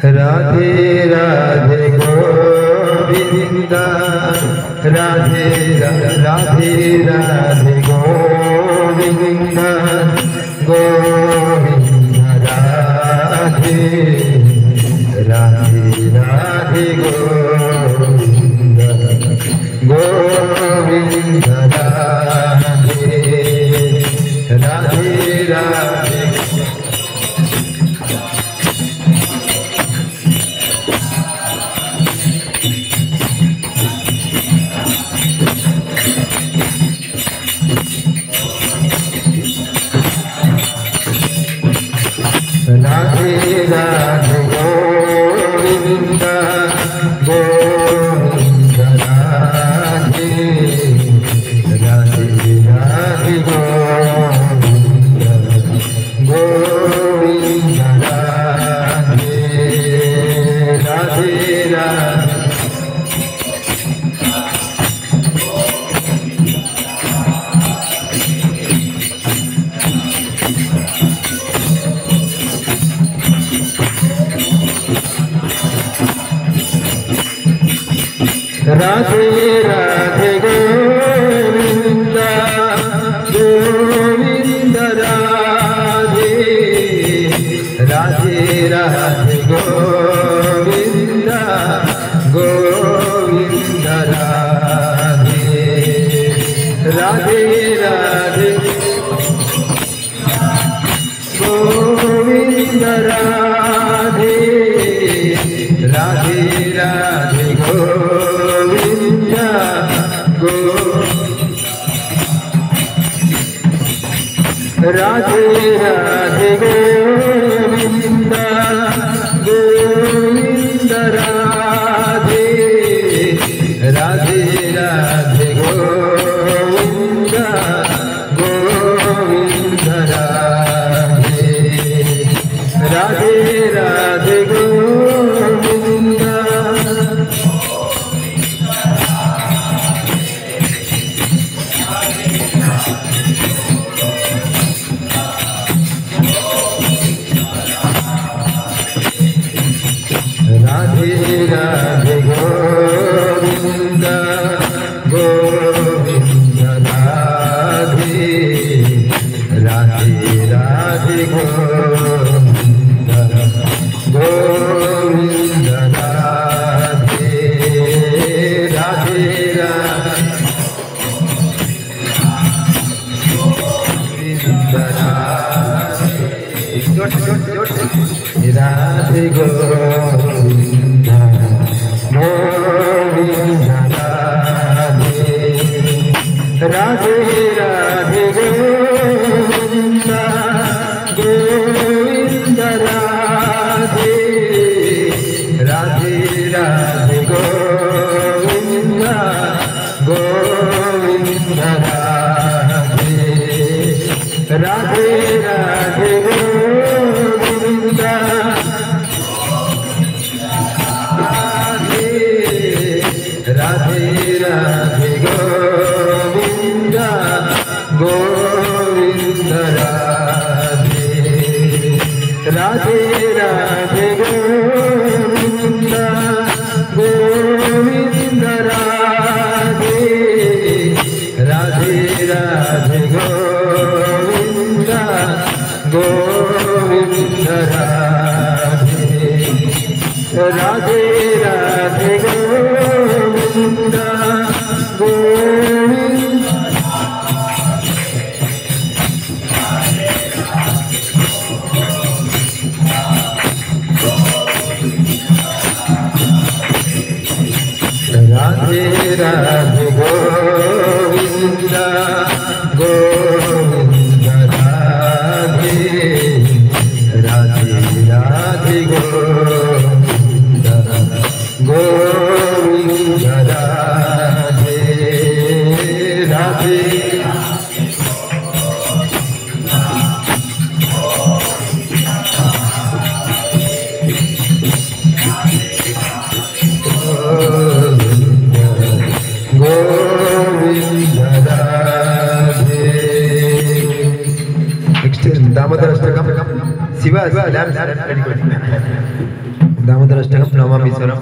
Radhe Radhe Govinda Radhe Radhe Radhe Govinda Govinda Radhe Radhe Radhe Govinda Govinda Radhe Radhe Radhe Radhe Radhe Govinda Govinda Radhe Radhe Radhe Govinda Govinda Radhe Radhe Radhe Radhe Radhe Govinda Govinda Radhe Radhe Radhe Govinda Govinda Radhe Radhe Radhe Govinda Radhe Radhe Radhe Govinda Radhe Radhe Govinda Govinda Radhe Radhe Radhe Govinda Govinda Radhe Radhe Radhe Govinda Radhe Radhe Govinda Govinda Radhe Radhe Radhe Govinda Govinda Radhe Radhe Radhe Govinda Govinda Radhe Radhe Govinda Govinda Radhe Radhe Radhe Govinda Govinda Radhe Radhe Radhe Govinda Radhe Radhe Govinda Govinda Radhe Radhe Radhe Govinda Govinda Radhe Radhe Radhe Govinda Govinda Radhe Radhe Radhe Govinda Govinda Radhe Radhe Govinda Govinda Radhe Radhe Radhe Govinda Govinda Radhe Radhe Govinda Radhe. Next Damodar Ashtakam Shiva दामोदराष्टकं Namami स्वरम्